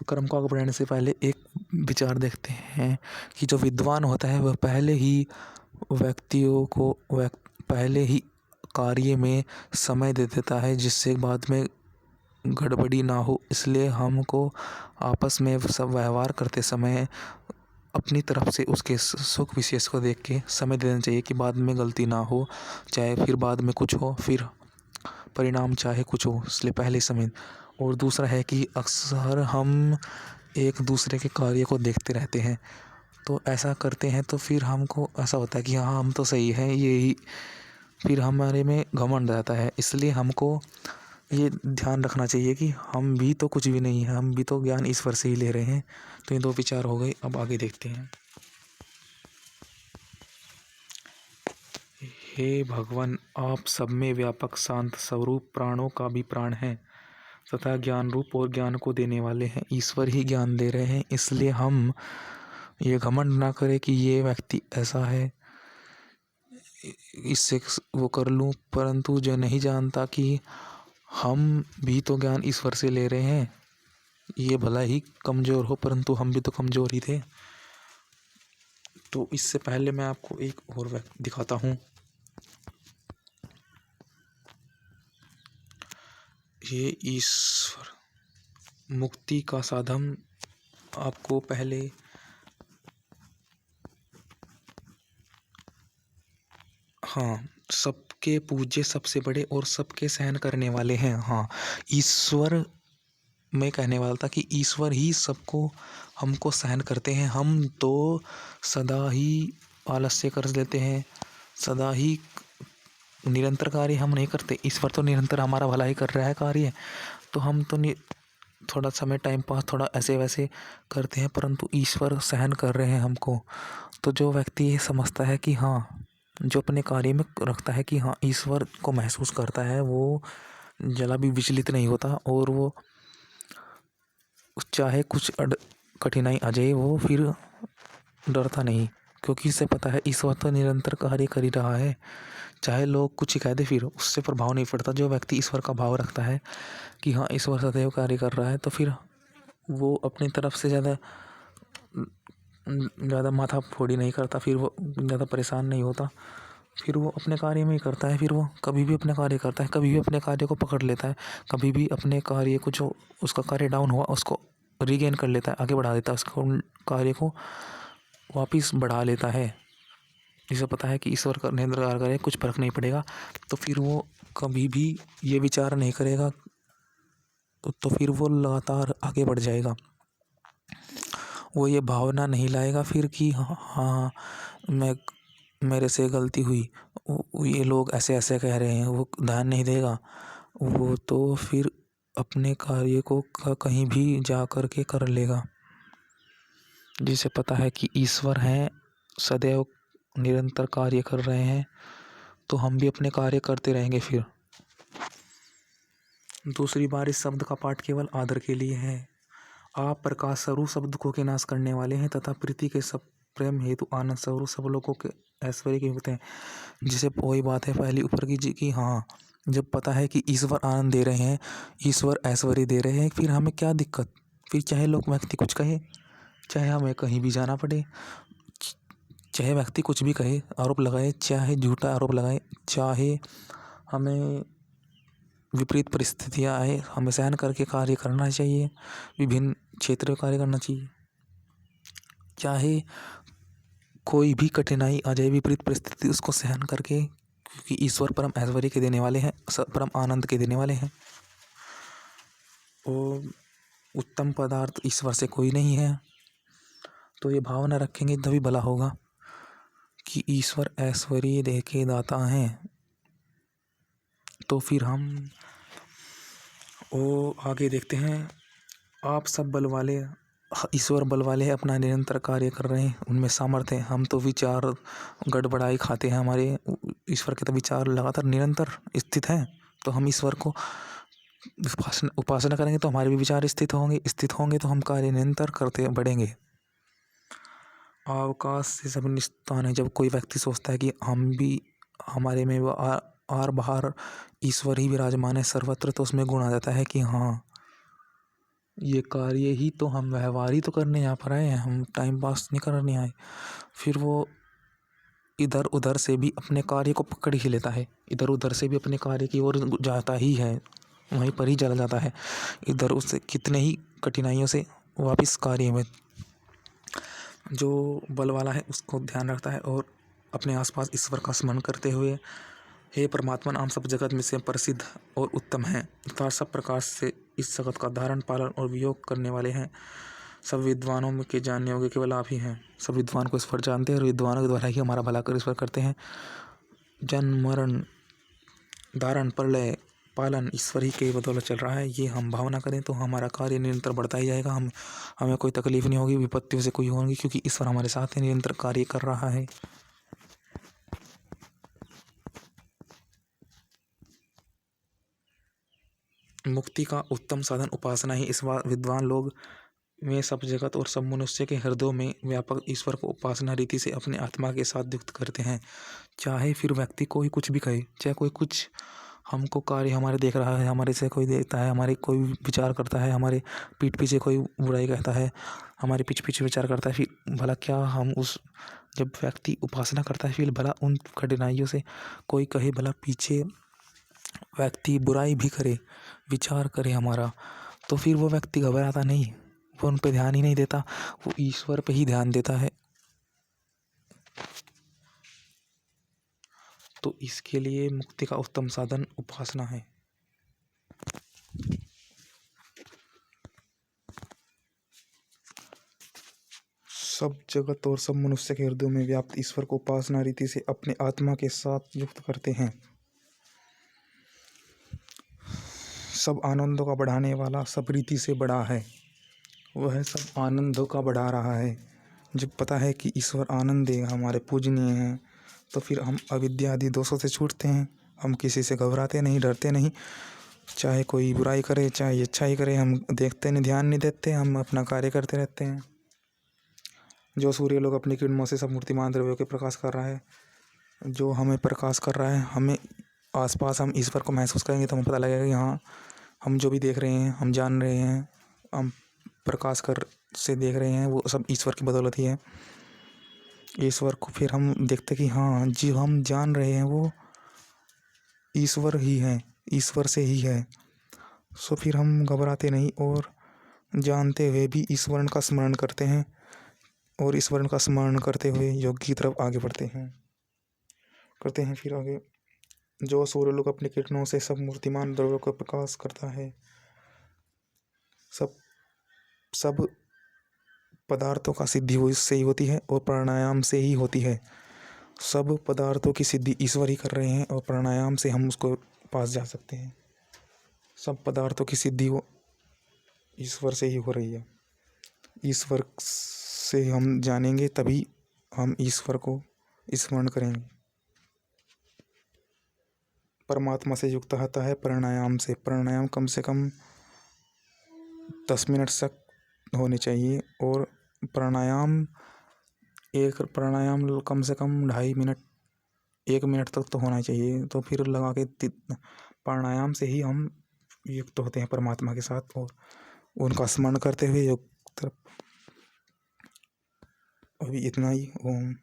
कर्म को आगे बढ़ाने से पहले एक विचार देखते हैं कि जो विद्वान होता है वह पहले ही व्यक्तियों को पहले ही कार्य में समय दे देता है, जिससे बाद में गड़बड़ी ना हो। इसलिए हमको आपस में सब व्यवहार करते समय अपनी तरफ से उसके सुख विशेष को देख के समय देना चाहिए कि बाद में गलती ना हो, चाहे फिर बाद में कुछ हो, फिर परिणाम चाहे कुछ हो, इसलिए पहले समय। और दूसरा है कि अक्सर हम एक दूसरे के कार्य को देखते रहते हैं, तो ऐसा करते हैं तो फिर हमको ऐसा होता है कि हाँ हम तो सही हैं, यही फिर हमारे में घमंड रहता है। इसलिए हमको ये ध्यान रखना चाहिए कि हम भी तो कुछ भी नहीं है, हम भी तो ज्ञान ईश्वर से ही ले रहे हैं। तो ये दो विचार हो गए, अब आगे देखते हैं। हे भगवान, आप सब में व्यापक शांत स्वरूप प्राणों का भी प्राण है तथा ज्ञान रूप और ज्ञान को देने वाले हैं। ईश्वर ही ज्ञान दे रहे हैं, इसलिए हम ये घमंड ना करें कि ये व्यक्ति ऐसा है, इससे वो कर लूँ, परंतु जो नहीं जानता कि हम भी तो ज्ञान ईश्वर से ले रहे हैं। ये भला ही कमज़ोर हो, परंतु हम भी तो कमज़ोर ही थे। तो इससे पहले मैं आपको एक और व्यक्ति दिखाता हूँ। ये ईश्वर मुक्ति का साधन आपको पहले सबके पूज्य, सबसे बड़े और सबके सहन करने वाले हैं। ईश्वर मैं कहने वाला था कि ईश्वर ही सबको हमको सहन करते हैं। हम तो सदा ही आलस्य कर लेते हैं, सदा ही निरंतर कार्य हम नहीं करते। ईश्वर तो निरंतर हमारा भला ही कर रहा है कार्य, तो हम तो थोड़ा समय टाइम पास थोड़ा ऐसे वैसे करते हैं, परंतु ईश्वर सहन कर रहे हैं हमको। तो जो व्यक्ति ये समझता है कि जो अपने कार्य में रखता है कि ईश्वर को महसूस करता है, वो जरा भी विचलित नहीं होता, और वो चाहे कुछ कठिनाई आ जाए वो फिर डरता नहीं, क्योंकि इसे पता है ईश्वर तो निरंतर कार्य कर ही रहा है। चाहे लोग कुछ ही कह दे, फिर उससे प्रभाव नहीं पड़ता। जो व्यक्ति ईश्वर का भाव रखता है कि ईश्वर सदैव कार्य कर रहा है, तो फिर वो अपनी तरफ से ज़्यादा माथा फोड़ी नहीं करता, फिर वो ज़्यादा परेशान नहीं होता, फिर वो अपने कार्य में ही करता है। फिर वो कभी भी अपने कार्य करता है, कभी भी अपने कार्य को पकड़ लेता है, कभी भी अपने कार्य को, जो उसका कार्य डाउन हुआ उसको रीगेन कर लेता है, आगे बढ़ा देता है, उसको कार्य को वापस बढ़ा लेता है। इसे पता है कि ईश्वर का निरंतर करे, कुछ फर्क नहीं पड़ेगा, तो फिर वो कभी भी ये विचार नहीं करेगा, तो फिर वो लगातार आगे बढ़ जाएगा। वो ये भावना नहीं लाएगा फिर कि मैं मेरे से गलती हुई, ये लोग ऐसे ऐसे कह रहे हैं, वो ध्यान नहीं देगा। वो तो फिर अपने कार्य को कहीं भी जा कर के कर लेगा। जिसे पता है कि ईश्वर हैं, सदैव निरंतर कार्य कर रहे हैं, तो हम भी अपने कार्य करते रहेंगे। फिर दूसरी बार इस शब्द का पाठ केवल आदर के लिए है। आप प्रकाश स्वरूप सब दुखों के नाश करने वाले हैं तथा प्रीति के सब प्रेम हेतु आनंद स्वरूप सब लोगों के ऐश्वर्य के होते हैं। जिसे वही बात है पहली ऊपर की जी की जब पता है कि ईश्वर आनंद दे रहे हैं, ईश्वर ऐश्वर्य दे रहे हैं, फिर हमें क्या दिक्कत। फिर चाहे लोग व्यक्ति कुछ कहे, चाहे हमें कहीं भी जाना पड़े, चाहे व्यक्ति कुछ भी कहे, आरोप लगाए, चाहे झूठा आरोप लगाए, चाहे हमें विपरीत परिस्थितियाँ आए, हमें सहन करके कार्य करना चाहिए, विभिन्न क्षेत्र में कार्य करना चाहिए। चाहे कोई भी कठिनाई आ जाए, विपरीत परिस्थिति, उसको सहन करके, क्योंकि ईश्वर परम ऐश्वर्य के देने वाले हैं, परम आनंद के देने वाले हैं, और उत्तम पदार्थ ईश्वर से कोई नहीं है। तो ये भावना रखेंगे तभी भला होगा कि ईश्वर ऐश्वर्य दे के दाता हैं। तो फिर हम आगे देखते हैं। आप सब बल वाले, ईश्वर बल वाले हैं, अपना निरंतर कार्य कर रहे हैं, उनमें सामर्थ्य है। हम तो विचार गड़बड़ाई खाते हैं, हमारे ईश्वर के तो विचार लगातार निरंतर स्थित हैं। तो हम ईश्वर को उपासना करेंगे तो हमारे भी विचार स्थित होंगे तो हम कार्य निरंतर करते बढ़ेंगे। अवकाश से सब निस्तान है। जब कोई व्यक्ति सोचता है कि हम भी, हमारे में वो आर बाहर ईश्वर ही विराजमान है सर्वत्र, तो उसमें गुण आ जाता है कि ये कार्य ही तो हम व्यवहार ही तो करने यहाँ पर आए हैं, हम टाइम पास नहीं करने आए। फिर वो इधर उधर से भी अपने कार्य को पकड़ ही लेता है, इधर उधर से भी अपने कार्य की ओर जाता ही है, वहीं पर ही चला जाता है। इधर उससे कितने ही कठिनाइयों से वापस कार्य में जो बल वाला है उसको ध्यान रखता है और अपने आसपास ईश्वर का स्मरण करते हुए, हे परमात्मा हम सब जगत में से प्रसिद्ध और उत्तम हैं तथा सब प्रकार से इस जगत का धारण पालन और वियोग करने वाले हैं। सब विद्वानों में के जानने योग्य केवल आप ही हैं। सब विद्वान को ईश्वर जानते हैं और विद्वानों के द्वारा ही हमारा भला कर ईश्वर करते हैं। जन्म मरण धारण प्रलय पालन ईश्वर ही के बदौलत चल रहा है। ये हम भावना करें तो हमारा कार्य निरंतर बढ़ता ही जाएगा। हमें कोई तकलीफ नहीं होगी, विपत्तियों से कोई होगी, क्योंकि ईश्वर हमारे साथ है, निरंतर कार्य कर रहा है। मुक्ति का उत्तम साधन उपासना ही इस विद्वान लोग में सब जगत और सब मनुष्य के हृदयों में व्यापक ईश्वर को उपासना रीति से अपने आत्मा के साथ युक्त करते हैं। चाहे फिर व्यक्ति कोई कुछ भी कहे, चाहे कोई कुछ हमको कार्य हमारे देख रहा है, हमारे से कोई देखता है, हमारे कोई विचार करता है, हमारे पीठ पीछे कोई बुराई कहता है, हमारे पीछे पीछे विचार करता है, फिर भला क्या हम उस जब व्यक्ति उपासना करता है फिर भला उन कठिनाइयों से कोई कहे, भला पीछे व्यक्ति बुराई भी करे, विचार करे हमारा, तो फिर वो व्यक्ति घबराता नहीं, वो उन पे ध्यान ही नहीं देता, वो ईश्वर पे ही ध्यान देता है। तो इसके लिए मुक्ति का उत्तम साधन उपासना है। सब जगत और सब मनुष्य के हृदय में व्याप्त ईश्वर को उपासना रीति से अपने आत्मा के साथ युक्त करते हैं। सब आनंदों का बढ़ाने वाला सब रीति से बड़ा है, वह सब आनंदों का बढ़ा रहा है। जब पता है कि ईश्वर आनंद देगा, हमारे पूजनीय हैं, तो फिर हम अविद्या आदि दोषों से छूटते हैं। हम किसी से घबराते नहीं, डरते नहीं, चाहे कोई बुराई करे चाहे अच्छाई करे, हम देखते नहीं, ध्यान नहीं देते, हम अपना कार्य करते रहते हैं। जो सूर्य लोग अपनी किरणों से सब मूर्तिमान द्रव्यों के प्रकाश कर रहा है, जो हमें प्रकाश कर रहा है, हमें आसपास हम ईश्वर को महसूस करेंगे तो हमें पता लगेगा कि हाँ, हम जो भी देख रहे हैं, हम जान रहे हैं, हम प्रकाश कर से देख रहे हैं, वो सब ईश्वर की बदौलत ही है। ईश्वर को फिर हम देखते कि हाँ, जो हम जान रहे हैं वो ईश्वर ही है, ईश्वर से ही है। सो फिर हम घबराते नहीं और जानते हुए भी ईश्वर का स्मरण करते हैं और ईश्वर का स्मरण करते हुए योग की तरफ आगे बढ़ते हैं, करते हैं। फिर आगे जो सूर्य लोग अपनी किरणों से सब मूर्तिमान द्रव्यों का प्रकाश करता है, सब पदार्थों का सिद्धि वो इससे ही होती है और प्राणायाम से ही होती है। सब पदार्थों की सिद्धि ईश्वर ही कर रहे हैं और प्राणायाम से हम उसको पास जा सकते हैं। सब पदार्थों की सिद्धि वो ईश्वर से ही हो रही है। ईश्वर से हम जानेंगे तभी हम ईश्वर को स्मरण करेंगे। परमात्मा से युक्त होता है प्राणायाम से। प्राणायाम कम से कम 10 मिनट तक होने चाहिए और एक प्राणायाम कम से कम 2.5 मिनट 1 मिनट तक तो होना चाहिए। तो फिर लगा के प्राणायाम से ही हम युक्त होते हैं परमात्मा के साथ और उनका स्मरण करते हुए योग तरफ। अभी इतना ही। ओम।